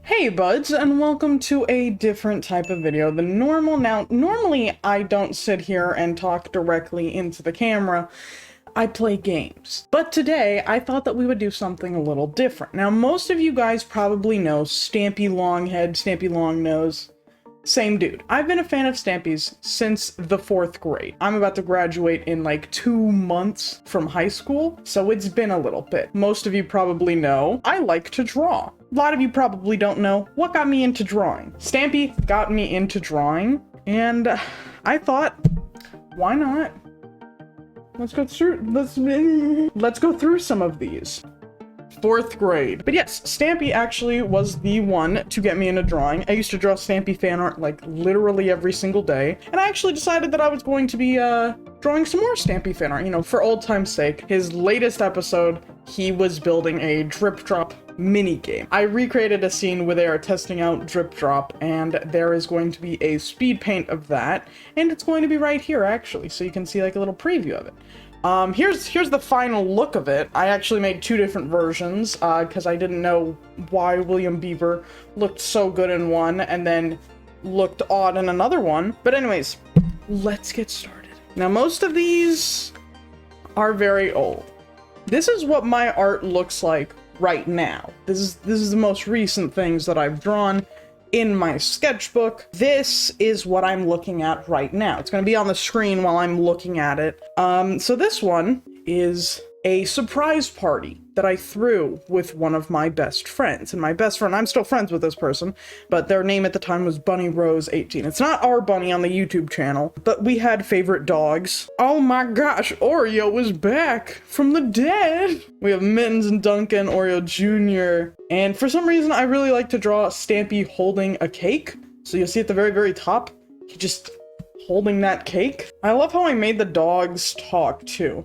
Hey buds, and welcome to a different type of video than normal. Now, normally I don't sit here and talk directly into the camera. I play games. But today, I thought that we would do something a little different. Now, most of you guys probably know Stampylonghead, StampyLongNose. Same dude. I've been a fan of Stampy's since the 4th grade. I'm about to graduate in like 2 months from high school, so it's been a little bit. Most of you probably know I like to draw. A lot of you probably don't know what got me into drawing. Stampy got me into drawing, and I thought, why not? Let's go through some of these. 4th grade. But yes, Stampy actually was the one to get me into drawing. I used to draw Stampy Fanart like literally every single day, and I actually decided that I was going to be drawing some more Stampy Fanart, you know, for old time's sake. His latest episode, he was building a drip drop mini game. I recreated a scene where they are testing out drip drop, and there is going to be a speed paint of that, and it's going to be right here actually, so you can see like a little preview of it. Here's the final look of it. I actually made 2 different versions, because I didn't know why William Beaver looked so good in one and then looked odd in another one. But anyways, let's get started. Now, most of these are very old. This is what my art looks like right now. This is the most recent things that I've drawn in my sketchbook. This is what I'm looking at right now. It's going to be on the screen while I'm looking at it. So this one is a surprise party that I threw with one of my best friends. And my best friend, I'm still friends with this person, but their name at the time was Bunny Rose 18. It's not our bunny on the YouTube channel, but we had favorite dogs. Oh my gosh, Oreo is back from the dead. We have Mittens and Duncan, Oreo Jr. And for some reason, I really like to draw Stampy holding a cake. So you'll see at the very, very top, he just holding that cake. I love how I made the dogs talk too.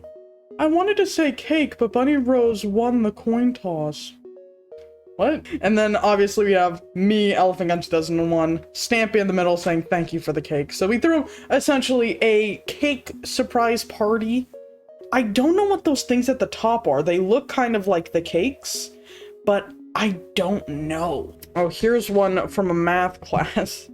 I wanted to say cake, but Bunny Rose won the coin toss. What? And then obviously we have me, Elephant Gun 2001, Stampy in the middle saying thank you for the cake. So we threw essentially a cake surprise party. I don't know what those things at the top are. They look kind of like the cakes, but I don't know. Oh, here's one from a math class.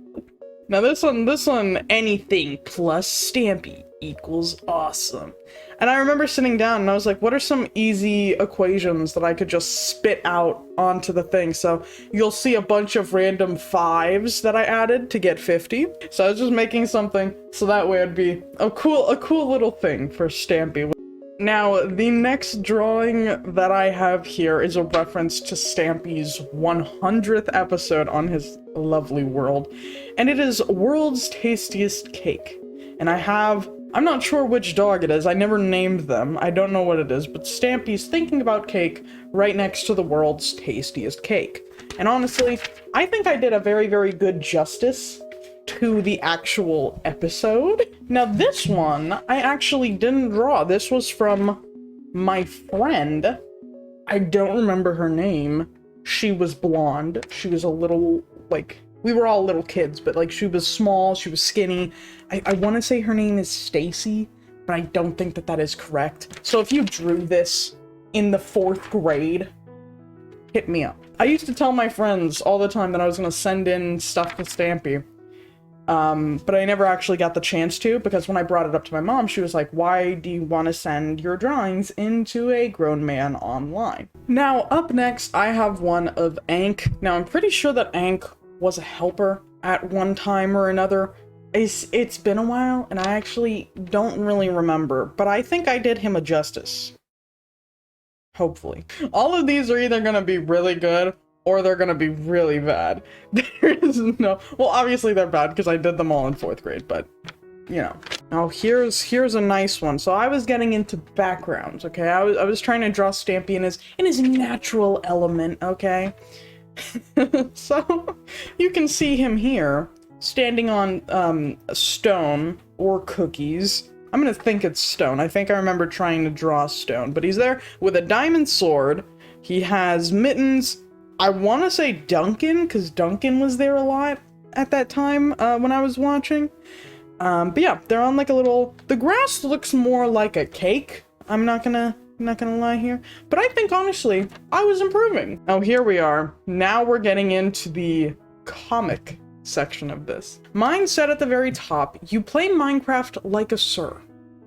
Now this one, anything plus Stampy equals awesome. And I remember sitting down and I was like, what are some easy equations that I could just spit out onto the thing? So you'll see a bunch of random 5s that I added to get 50. So I was just making something so that way it'd be a cool little thing for Stampy. Now, the next drawing that I have here is a reference to Stampy's 100th episode on his lovely world, and it is World's Tastiest Cake. And I'm not sure which dog it is, I never named them, I don't know what it is, but Stampy's thinking about cake right next to the world's tastiest cake. And honestly, I think I did a very, very good justice to the actual episode. Now this one, I actually didn't draw. This was from my friend. I don't remember her name. She was blonde. She was a little, like, we were all little kids, but like she was small, she was skinny. I want to say her name is Stacy, but I don't think that is correct. So if you drew this in the 4th grade, hit me up. I used to tell my friends all the time that I was going to send in stuff to Stampy. But I never actually got the chance to, because when I brought it up to my mom, she was like, why do you want to send your drawings into a grown man online? Now, up next, I have one of Ank. Now, I'm pretty sure that Ank was a helper at one time or another. It's been a while, and I actually don't really remember, but I think I did him a justice. Hopefully. All of these are either going to be really good, or they're gonna be really bad. There is no... Well, obviously they're bad because I did them all in 4th grade, but, you know. Now, here's a nice one. So I was getting into backgrounds, okay? I was trying to draw Stampy in his natural element, okay? So, you can see him here, standing on a stone or cookies. I'm gonna think it's stone. I think I remember trying to draw stone, but he's there with a diamond sword. He has mittens. I want to say Duncan, because Duncan was there a lot at that time when I was watching. But yeah, they're on like a little... The grass looks more like a cake. I'm not gonna not gonna lie here. But I think, honestly, I was improving. Oh, here we are. Now we're getting into the comic section of this. Mine said at the very top, you play Minecraft like a sir.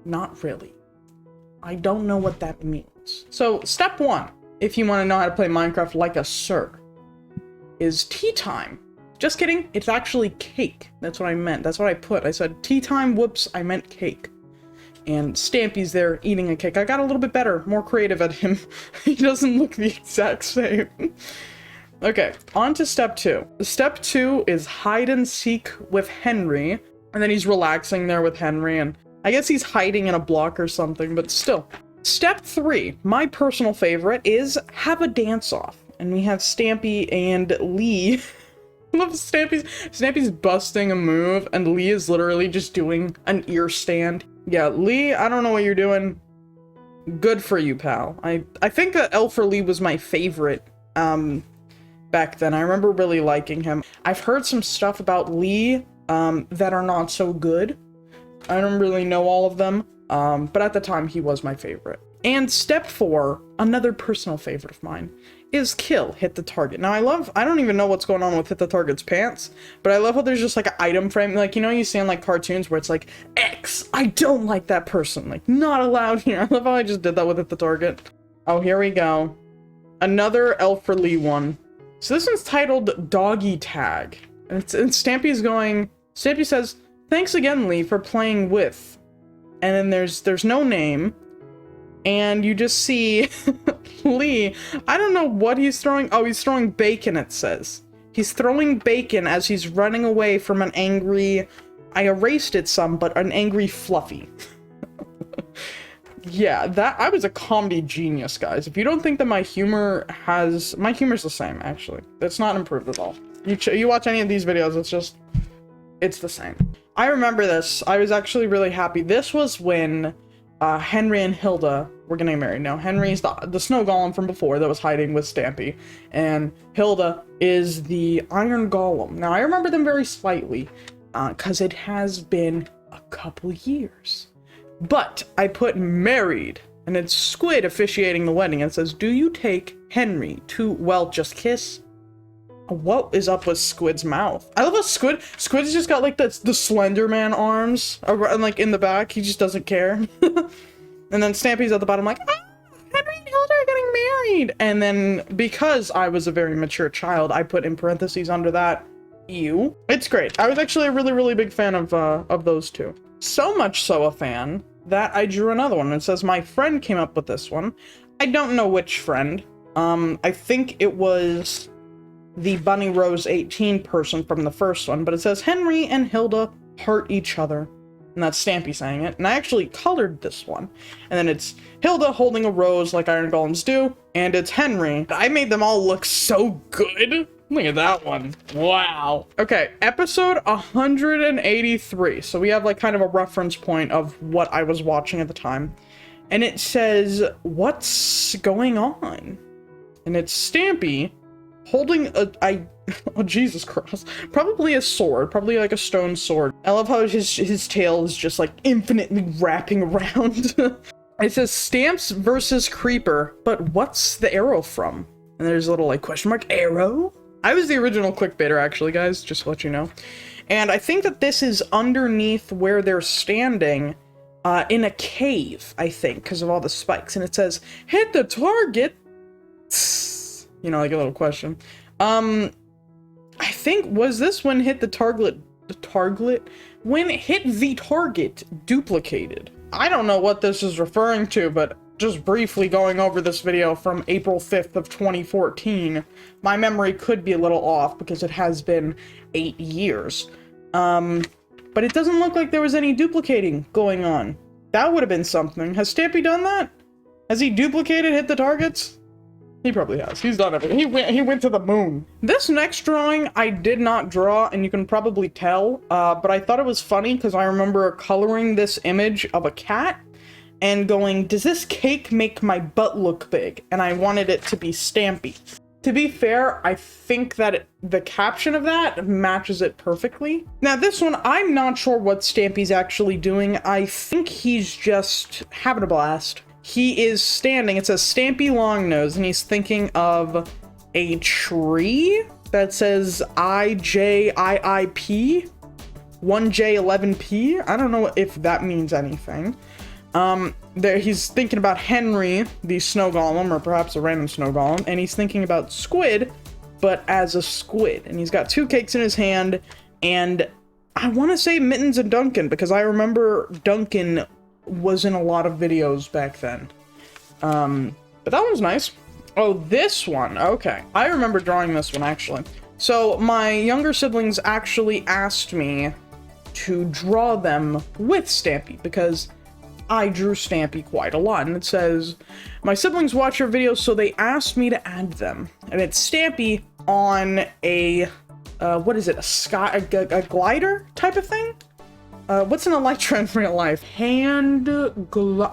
Not really. I don't know what that means. So, step one, if you want to know how to play Minecraft like a sir, is tea time. Just kidding, it's actually cake. That's what I meant. That's what I put. I said tea time, whoops, I meant cake. And Stampy's there eating a cake. I got a little bit better, more creative at him. He doesn't look the exact same. Okay, on to step two. Step two is hide and seek with Henry. And then he's relaxing there with Henry, and I guess he's hiding in a block or something, but still. Step three, my personal favorite, is have a dance-off. And we have Stampy and Lee. I love Stampy's busting a move, and Lee is literally just doing an ear stand. Yeah, Lee, I don't know what you're doing. Good for you, pal. I think that L for Lee was my favorite back then. I remember really liking him. I've heard some stuff about Lee that are not so good. I don't really know all of them, but at the time he was my favorite. And step four, another personal favorite of mine, is kill, hit the target. Now I don't even know what's going on with hit the target's pants, but I love how there's just like an item frame, like, you know, you see in like cartoons where it's like, X, I don't like that person, like, not allowed here. I love how I just did that with hit the target. Oh, here we go. Another L for Lee one. So this one's titled Doggie Tag. And Stampy says, thanks again, Lee, for playing with. And then there's no name. And you just see Lee, I don't know what he's throwing. Oh, he's throwing bacon, it says. He's throwing bacon as he's running away from an angry, I erased it some, but an angry Fluffy. Yeah, I was a comedy genius, guys. If you don't think that my humor's the same, actually. It's not improved at all. You watch any of these videos, it's the same. I remember this. I was actually really happy. This was when Henry and Hilda were getting married. Now, Henry's the snow golem from before that was hiding with Stampy, and Hilda is the iron golem. Now, I remember them very slightly, because it has been a couple years. But I put married, and it's Squid officiating the wedding, and it says, do you take Henry to, well, just kiss? What is up with Squid's mouth? I love how Squid's just got like the Slender Man arms, and like in the back, he just doesn't care. And then Stampy's at the bottom like, ah, Henry and Hilda are getting married. And then because I was a very mature child, I put in parentheses under that, ew. It's great. I was actually a really, really big fan of those two. So much so a fan that I drew another one. It says my friend came up with this one. I don't know which friend. I think it was the Bunny Rose 18 person from the first one, but it says Henry and Hilda hurt each other. And that's Stampy saying it. And I actually colored this one. And then it's Hilda holding a rose like Iron Golems do, and it's Henry. I made them all look so good. Look at that one. Wow. Okay, episode 183. So we have like kind of a reference point of what I was watching at the time. And it says, what's going on? And it's Stampy holding oh, Jesus Christ. Probably a sword. Probably like a stone sword. I love how his tail is just like infinitely wrapping around. It says Stamps versus Creeper, but what's the arrow from? And there's a little like question mark arrow. I was the original clickbaiter actually, guys, just to let you know. And I think that this is underneath where they're standing in a cave, I think, because of all the spikes. And it says, hit the target. You know, like a little question. I think, was this when hit the target, when hit the target duplicated? I don't know what this is referring to, but just briefly going over this video from April 5th of 2014, my memory could be a little off because it has been 8 years. But it doesn't look like there was any duplicating going on. That would have been something. Has Stampy done that? Has he duplicated hit the targets? He probably has. He's done everything. He went to the moon. This next drawing I did not draw, and you can probably tell, but I thought it was funny because I remember coloring this image of a cat and going, does this cake make my butt look big? And I wanted it to be Stampy. To be fair, I think that the caption of that matches it perfectly. Now this one, I'm not sure what Stampy's actually doing. I think he's just having a blast. he is standing, it says StampyLongNose, and he's thinking of a tree that says IJIIP, 1J11P. I don't know if that means anything. There he's thinking about Henry, the snow golem, or perhaps a random snow golem, and he's thinking about Squid, but as a squid. And he's got 2 cakes in his hand, and I want to say Mittens and Duncan, because I remember Duncan was in a lot of videos back then. But that one's nice. Oh, this one. Okay. I remember drawing this one, actually. So my younger siblings actually asked me to draw them with Stampy, because I drew Stampy quite a lot. And it says, my siblings watch your videos, so they asked me to add them. And it's Stampy on a, what is it? A glider type of thing? What's an Elytra in real life?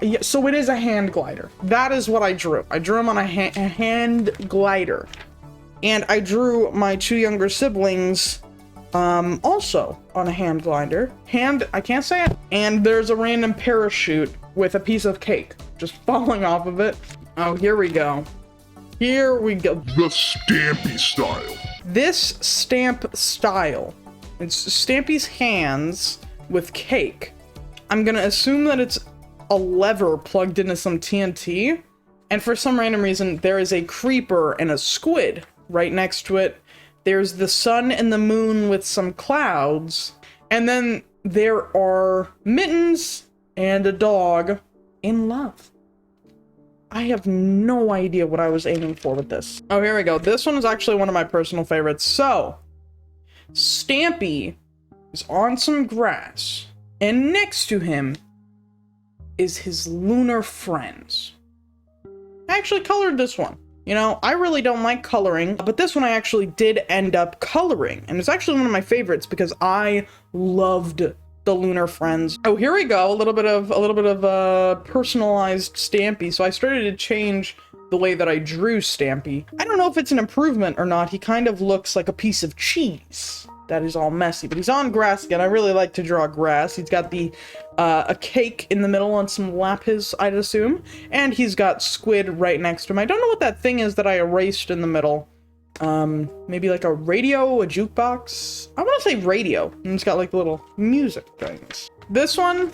Yeah, so it is a hand glider. That is what I drew. I drew him on a hand glider. And I drew my 2 younger siblings also on a hand glider. I can't say it. And there's a random parachute with a piece of cake just falling off of it. Oh, here we go. Here we go. The Stampy style. This stamp style. It's Stampy's hands with cake. I'm gonna assume that it's a lever plugged into some TNT. And for some random reason, there is a creeper and a squid right next to it. There's the sun and the moon with some clouds. And then there are Mittens and a dog in love. I have no idea what I was aiming for with this. Oh, here we go. This one is actually one of my personal favorites. So, Stampy is on some grass, and next to him is his lunar friends. I actually colored this one. You know, I really don't like coloring, but this one I actually did end up coloring, and it's actually one of my favorites because I loved the lunar friends. Oh, here we go. A little bit of personalized Stampy. So I started to change the way that I drew Stampy. I don't know if it's an improvement or not. He kind of looks like a piece of cheese that is all messy, but he's on grass again. I really like to draw grass. He's got the a cake in the middle on some lapis, I'd assume, and he's got Squid right next to him. I don't know what that thing is that I erased in the middle. Maybe like a radio, a jukebox? I want to say radio, and it's got like the little music things. This one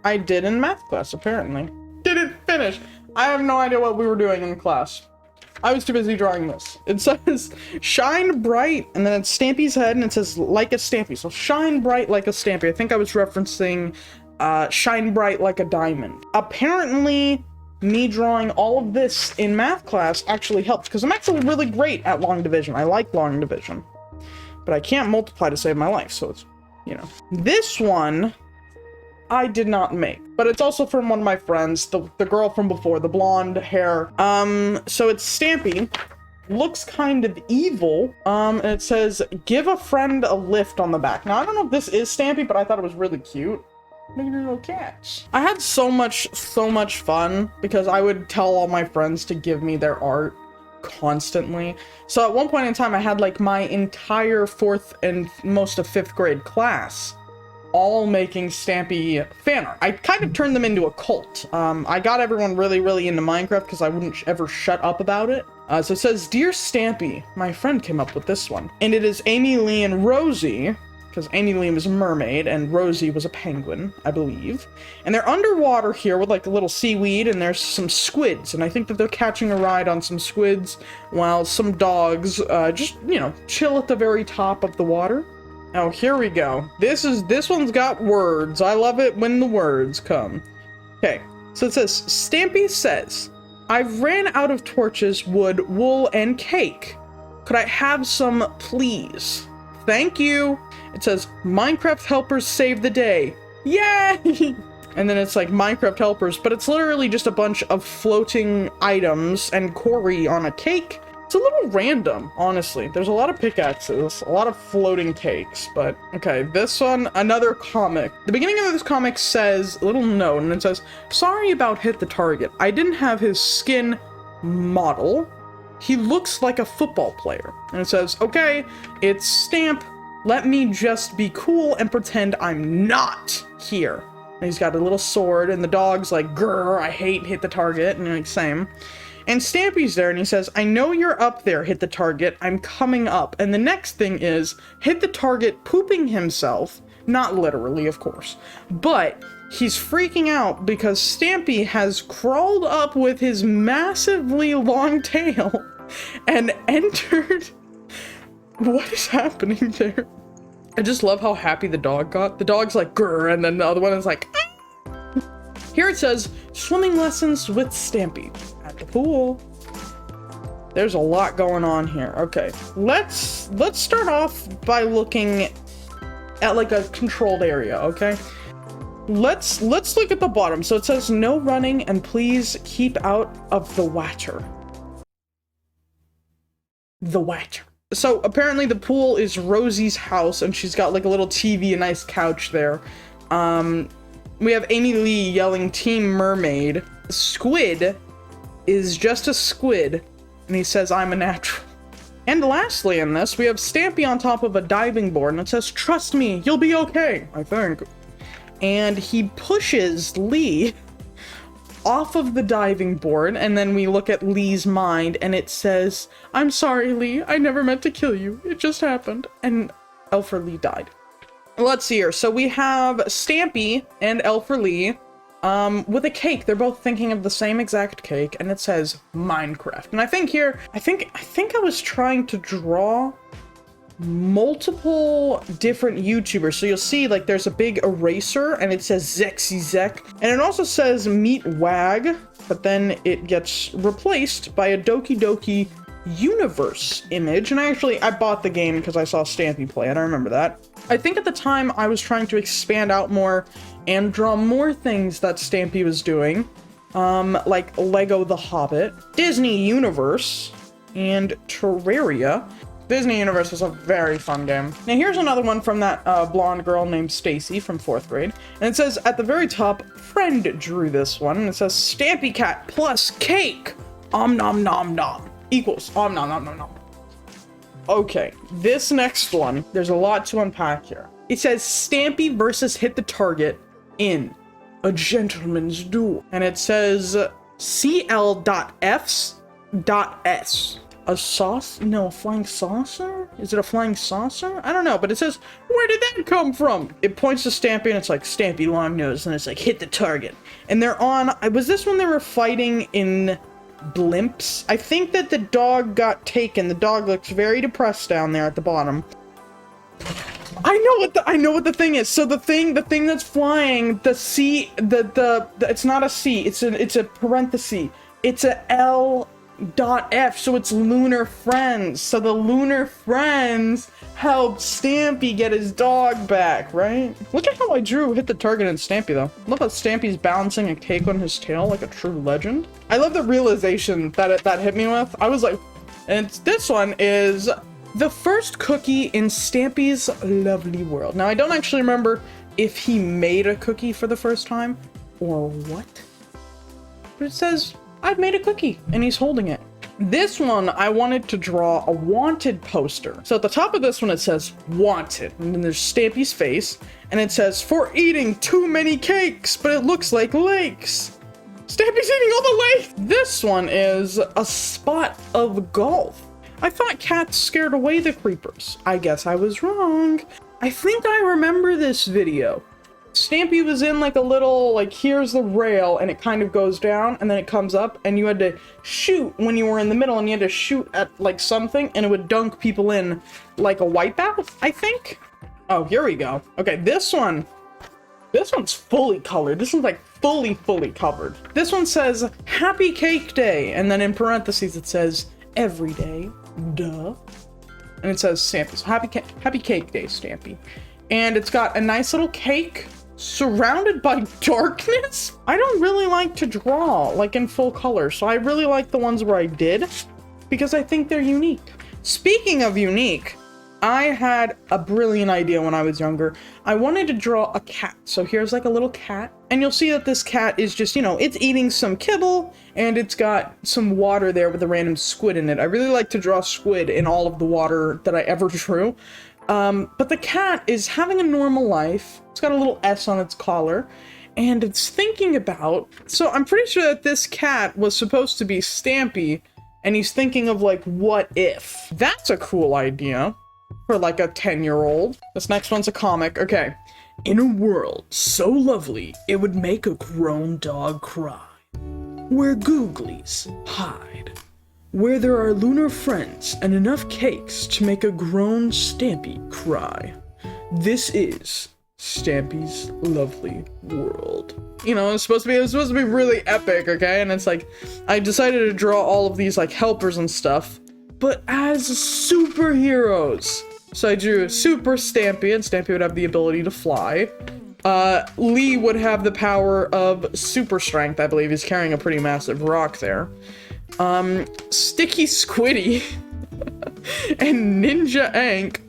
I did in math class, apparently. Didn't finish. I have no idea what we were doing in class. I was too busy drawing this. It says, shine bright, and then it's Stampy's head, and it says, like a Stampy. So, shine bright like a Stampy. I think I was referencing, shine bright like a diamond. Apparently, me drawing all of this in math class actually helped, because I'm actually really great at long division. I like long division. But I can't multiply to save my life, so it's, you know. This one I did not make, but it's also from one of my friends, the girl from before, the blonde hair. So it's Stampy, looks kind of evil, and it says, give a friend a lift on the back. Now, I don't know if this is Stampy, but I thought it was really cute. Look at your little cats. I had so much fun, because I would tell all my friends to give me their art constantly. So at one point in time, I had like my entire 4th and most of 5th grade class all making Stampy fan art. I kind of turned them into a cult. I got everyone really into Minecraft because I wouldn't ever shut up about it. So it says, Dear Stampy, my friend came up with this one. And it is Amy, Lee, and Rosie, because Amy Lee was a mermaid and Rosie was a penguin, I believe. And they're underwater here with like a little seaweed, and there's some squids. And I think that they're catching a ride on some squids while some dogs just, you know, chill at the very top of the water. Oh, here we go. This one's got words. I love it when the words come. Okay, so it says, Stampy says, I've ran out of torches, wood, wool, and cake. Could I have some, please? Thank you. It says, Minecraft helpers save the day. Yay! And then it's like Minecraft helpers, but it's literally just a bunch of floating items and Corey on a cake. It's a little random, honestly. There's a lot of pickaxes, a lot of floating cakes, but okay, this one, another comic. The beginning of this comic says, a little note, and it says, sorry about Hit the Target. I didn't have his skin model. He looks like a football player. And it says, okay, it's Stamp. Let me just be cool and pretend I'm not here. And he's got a little sword, and the dog's like, grr, I hate hit the target, and you're like, same. And Stampy's there, and he says, I know you're up there, hit the target, I'm coming up. And the next thing is, hit the target pooping himself, not literally, of course, but he's freaking out because Stampy has crawled up with his massively long tail and entered. What is happening there? I just love how happy the dog got. The dog's like, grr, and then the other one is like, ah! Here it says, swimming lessons with Stampy at the pool. There's a lot going on here. Okay, let's start off by looking at like a controlled area, okay? Let's look at the bottom. So it says no running and please keep out of the water. The water. So apparently the pool is Rosie's house and she's got like a little TV, a nice couch there. We have Amy Lee yelling Team Mermaid. Squid is just a squid and he says I'm a natural. And lastly in this, we have Stampy on top of a diving board and it says trust me, you'll be okay, I think. And he pushes Lee off of the diving board, and then we look at Lee's mind, and it says, I'm sorry, Lee, I never meant to kill you, it just happened, and Elfer Lee died. Let's see here, so we have Stampy and Elfer Lee, with a cake. They're both thinking of the same exact cake, and it says Minecraft. And I think here, I think I was trying to draw multiple different YouTubers. So you'll see like there's a big eraser and it says Zexy Zek, and it also says Meet Wag, but then it gets replaced by a Doki Doki Universe image. And I bought the game because I saw Stampy play it. I remember that. I think at the time I was trying to expand out more and draw more things that Stampy was doing, like Lego The Hobbit, Disney Universe, and Terraria. Disney Universe was a very fun game. Now here's another one from that blonde girl named Stacy from 4th grade. And it says at the very top, friend drew this one. And it says Stampy Cat plus cake. Om nom nom nom. Equals om nom nom nom nom. Okay, this next one, there's a lot to unpack here. It says Stampy versus Hit the Target in a gentleman's duel. And it says CL.F's.S. A sauce? No, a flying saucer? Is it a flying saucer? I don't know, but it says, where did that come from? It points to Stampy and it's like, StampyLongNose, and it's like, hit the target. And they're on, was this when they were fighting in blimps? I think that the dog got taken. The dog looks very depressed down there at the bottom. I know what the thing is. So the thing that's flying, the C, it's not a C, it's a parenthesis. It's a L.F, so it's Lunar Friends. So the Lunar Friends helped Stampy get his dog back, right? Look at how I drew Hit the Target and Stampy, though. Look how Stampy's balancing a cake on his tail like a true legend. I love the realization that that hit me with. I was like, and this one is the first cookie in Stampy's lovely world. Now, I don't actually remember if he made a cookie for the first time or what, but it says, I've made a cookie, and he's holding it. This one, I wanted to draw a wanted poster. So at the top of this one, it says wanted, and then there's Stampy's face, and it says, for eating too many cakes, but it looks like lakes. Stampy's eating all the lakes! This one is a spot of golf. I thought cats scared away the creepers. I guess I was wrong. I think I remember this video. Stampy was in like a little, like, here's the rail, and it kind of goes down, and then it comes up, and you had to shoot when you were in the middle, and you had to shoot at, like, something, and it would dunk people in like a wipeout, I think? Oh, here we go. Okay, this one's fully colored. This one's, like, fully covered. This one says, Happy Cake Day, and then in parentheses it says, every day, duh. And it says Stampy, so happy Cake Day, Stampy. And it's got a nice little cake surrounded by darkness. I don't really like to draw like in full color, so I really like the ones where I did because I think they're unique. Speaking of unique, I had a brilliant idea when I was younger. I wanted to draw a cat. So here's like a little cat, and you'll see that this cat is just, you know, it's eating some kibble and it's got some water there with a random squid in it. I really like to draw squid in all of the water that I ever drew. But the cat is having a normal life. It's got a little S on its collar, And it's thinking about, so I'm pretty sure that this cat was supposed to be Stampy, and he's thinking of like, what if? That's a cool idea for like a 10-year-old. This next one's a comic. Okay. In a world so lovely, it would make a grown dog cry. Where googlies hide. Where there are lunar friends and enough cakes to make a grown Stampy cry. This is Stampy's lovely world. You know, it was supposed to be really epic, okay? And it's like, I decided to draw all of these like helpers and stuff, but as superheroes. So I drew Super Stampy, and Stampy would have the ability to fly. Lee would have the power of super strength, I believe. He's carrying a pretty massive rock there. Sticky Squiddy and Ninja Ank.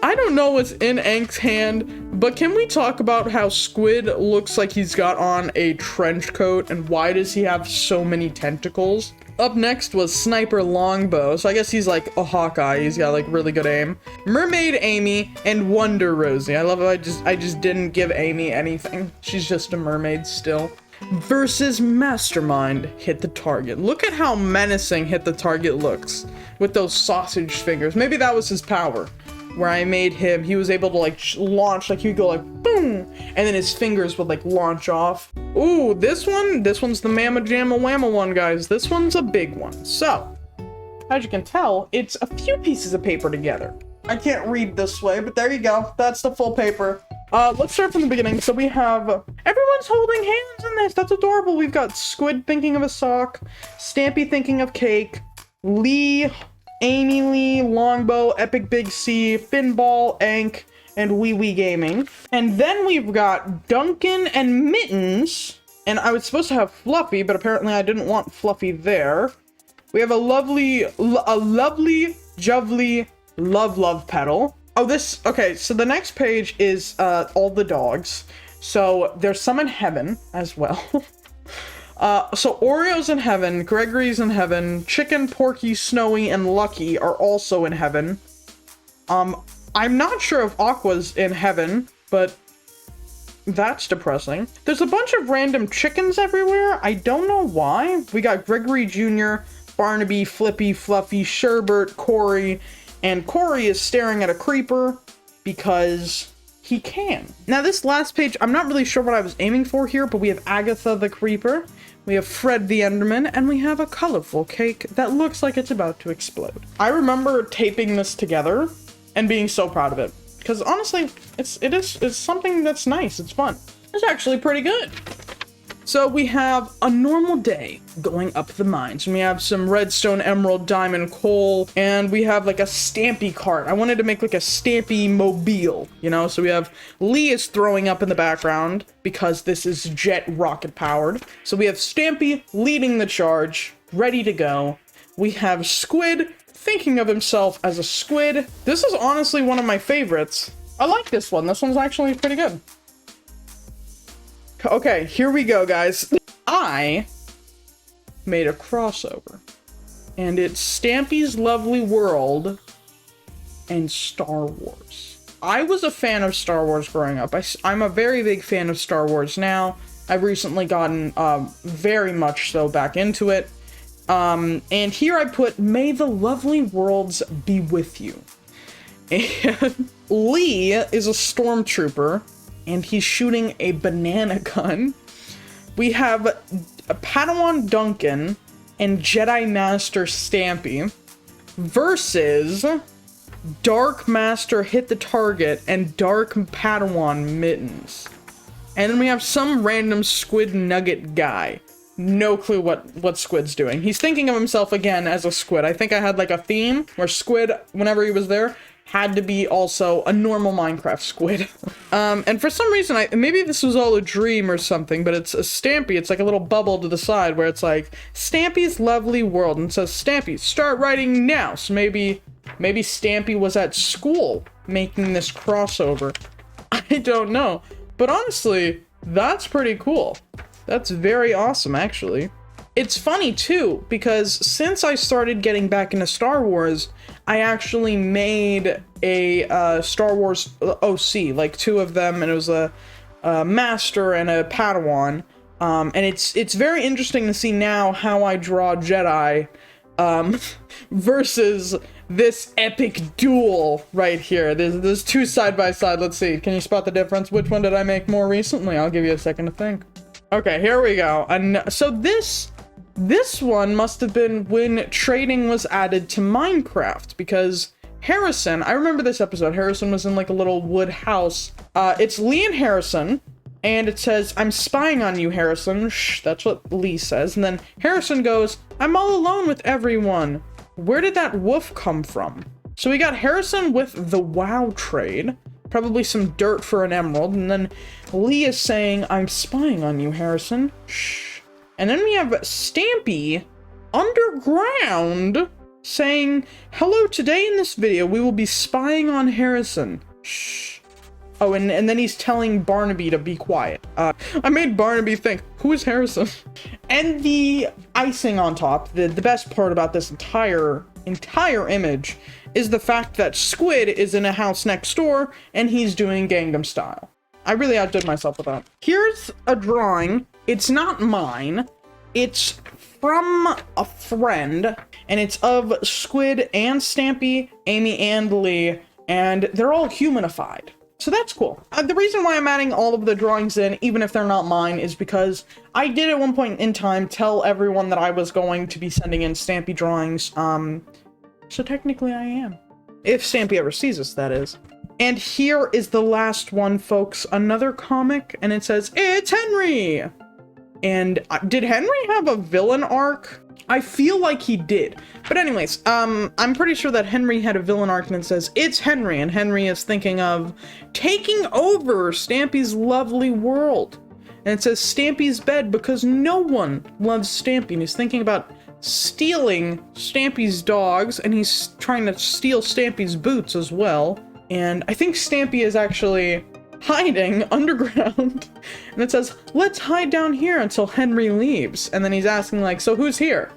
I don't know what's in Ank's hand, but can we talk about how Squid looks like he's got on a trench coat, and why does he have so many tentacles? Up next was Sniper Longbow, so I guess he's like a Hawkeye. He's got like really good aim. Mermaid Amy and Wonder Rosie. I love how I just didn't give Amy anything. She's just a mermaid still. Versus Mastermind Hit the Target. Look at how menacing Hit the Target looks with those sausage fingers. Maybe that was his power, where I made him, he was able to like launch, like he would go like boom, and then his fingers would like launch off. Ooh, this one's the Mamma Jamma Whamma one, guys. This one's a big one. So, as you can tell, it's a few pieces of paper together. I can't read this way, but there you go. That's the full paper. Let's start from the beginning. So we have, everyone's holding hands in this. That's adorable. We've got Squid thinking of a sock, Stampy thinking of cake, Lee, Amy Lee, Longbow, Epic Big C, Finball, Ank, and Wee Wee Gaming. And then we've got Duncan and Mittens, and I was supposed to have Fluffy, but apparently I didn't want Fluffy there. We have a lovely, jovely, love petal. Oh, okay, so the next page is all the dogs. So there's some in heaven as well. So Oreo's in heaven, Gregory's in heaven, Chicken, Porky, Snowy, and Lucky are also in heaven. I'm not sure if Aqua's in heaven, but that's depressing. There's a bunch of random chickens everywhere. I don't know why. We got Gregory Jr., Barnaby, Flippy, Fluffy, Sherbert, Corey, and Corey is staring at a creeper because he can. Now this last page, I'm not really sure what I was aiming for here, but we have Agatha the Creeper, we have Fred the Enderman, and we have a colorful cake that looks like it's about to explode. I remember taping this together and being so proud of it, because honestly, it's something that's nice, it's fun. It's actually pretty good. So we have a normal day going up the mines, and we have some redstone, emerald, diamond, coal, and we have like a Stampy cart. I wanted to make like a Stampy mobile, you know? So we have Lee is throwing up in the background because this is jet rocket powered. So we have Stampy leading the charge, ready to go. We have Squid thinking of himself as a squid. This is honestly one of my favorites. I like this one. This one's actually pretty good. Okay, here we go, guys. I made a crossover, and it's Stampy's Lovely World and Star Wars. I was a fan of Star Wars growing up. I'm a very big fan of Star Wars now. I've recently gotten very much so back into it. And here I put, may the lovely worlds be with you. And Lee is a stormtrooper, and he's shooting a banana gun. We have a Padawan Duncan and Jedi Master Stampy versus Dark Master Hit the Target and Dark Padawan Mittens. And then we have some random squid nugget guy. No clue what Squid's doing. He's thinking of himself again as a squid. I think I had like a theme where Squid, whenever he was there, had to be also a normal Minecraft squid. And for some reason, maybe this was all a dream or something, but it's a Stampy. It's like a little bubble to the side where it's like, Stampy's Lovely World, and it says, Stampy, start writing now. So maybe Stampy was at school making this crossover. I don't know. But honestly, that's pretty cool. That's very awesome, actually. It's funny, too, because since I started getting back into Star Wars, I actually made a Star Wars OC, like 2 of them, and it was a master and a Padawan. And it's very interesting to see now how I draw Jedi versus this epic duel right here. There's two side by side. Let's see. Can you spot the difference? Which one did I make more recently? I'll give you a second to think. Okay, here we go. And so this one must have been when trading was added to Minecraft, because Harrison, I remember this episode. Harrison was in like a little wood house. It's Lee and Harrison. And it says, "I'm spying on you, Harrison." Shh, that's what Lee says. And then Harrison goes, "I'm all alone with everyone. Where did that wolf come from?" So we got Harrison with the WoW trade. Probably some dirt for an emerald. And then Lee is saying, "I'm spying on you, Harrison." Shh. And then we have Stampy underground saying, "Hello, today in this video, we will be spying on Harrison." Shh. Oh, and then he's telling Barnaby to be quiet. I made Barnaby think, who is Harrison? And the icing on top, the best part about this entire image is the fact that Squid is in a house next door and he's doing Gangnam Style. I really outdid myself with that. Here's a drawing. It's not mine. It's from a friend, and it's of Squid and Stampy, Amy and Lee, and they're all humanified. So that's cool. The reason why I'm adding all of the drawings in, even if they're not mine, is because I did at one point in time tell everyone that I was going to be sending in Stampy drawings. So technically I am. If Stampy ever sees us, that is. And here is the last one, folks. Another comic, and it says, "It's Henry!" And did Henry have a villain arc? I feel like he did. But anyways, I'm pretty sure that Henry had a villain arc, and it says, "It's Henry," and Henry is thinking of taking over Stampy's lovely world. And it says Stampy's bed because no one loves Stampy, and he's thinking about stealing Stampy's dogs, and he's trying to steal Stampy's boots as well. And I think Stampy is actually hiding underground. And it says, "Let's hide down here until Henry leaves." And then he's asking like, "So who's here?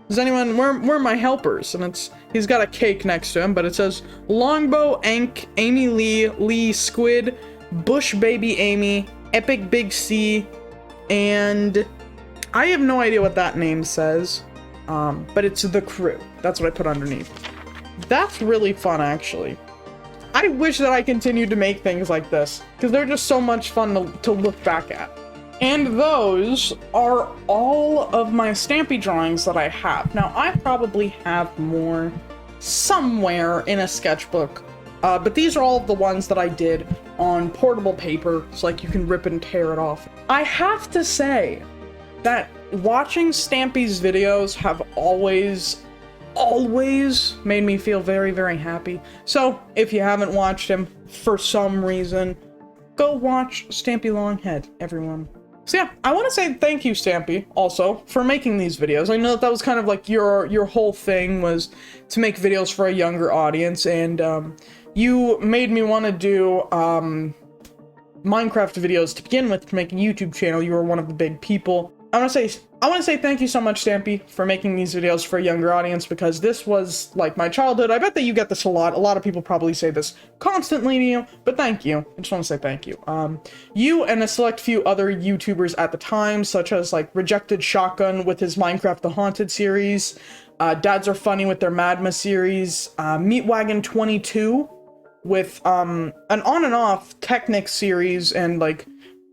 Does anyone, where are my helpers?" And he's got a cake next to him, but it says Longbow, Ank, Amy Lee, Squid, Bush Baby Amy, Epic Big C, and I have no idea what that name says, but it's the crew. That's what I put underneath. That's really fun, actually. I wish that I continued to make things like this, because they're just so much fun to look back at. And those are all of my Stampy drawings that I have. Now, I probably have more somewhere in a sketchbook, but these are all of the ones that I did on portable paper, so like you can rip and tear it off. I have to say that watching Stampy's videos have always made me feel very, very happy. So if you haven't watched him for some reason, go watch StampyLonghead, everyone. So yeah, I want to say thank you, Stampy, also, for making these videos. I know that was kind of like your whole thing was to make videos for a younger audience, and you made me want to do Minecraft videos to begin with, to make a YouTube channel. You were one of the big people. I want to say thank you so much, Stampy, for making these videos for a younger audience, because this was like my childhood. I bet that you get this a lot. A lot of people probably say this constantly to you, but thank you. I just want to say thank you. You and a select few other YouTubers at the time, such as like Rejected Shotgun with his Minecraft The Haunted series, Dads Are Funny with their Madma series, Meatwagon22 with an on and off Technic series, and like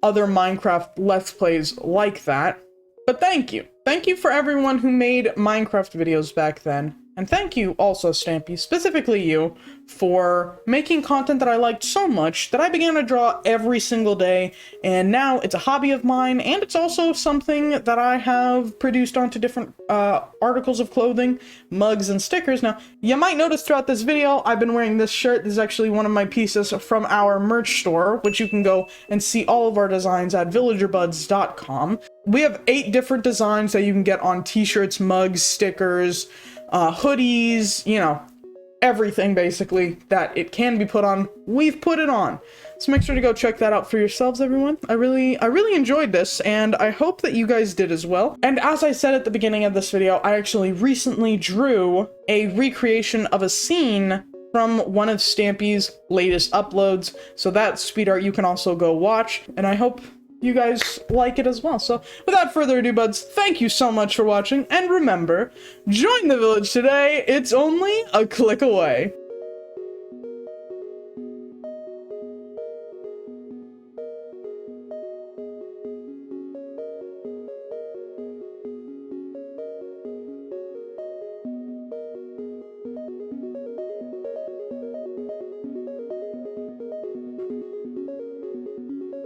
other Minecraft Let's Plays like that. But thank you. Thank you for everyone who made Minecraft videos back then. And thank you also, Stampy, specifically you, for making content that I liked so much that I began to draw every single day, and now it's a hobby of mine, and it's also something that I have produced onto different articles of clothing, mugs, and stickers. Now, you might notice throughout this video, I've been wearing this shirt. This is actually one of my pieces from our merch store, which you can go and see all of our designs at VillagerBudz.com. We have 8 different designs that you can get on t-shirts, mugs, stickers, hoodies, you know, everything basically that it can be put on, we've put it on. So make sure to go check that out for yourselves, everyone. I really enjoyed this, and I hope that you guys did as well. And as I said at the beginning of this video, I actually recently drew a recreation of a scene from one of Stampy's latest uploads. So that speed art you can also go watch, and I hope you guys like it as well. So without further ado, buds, thank you so much for watching, and remember, join the village today, it's only a click away.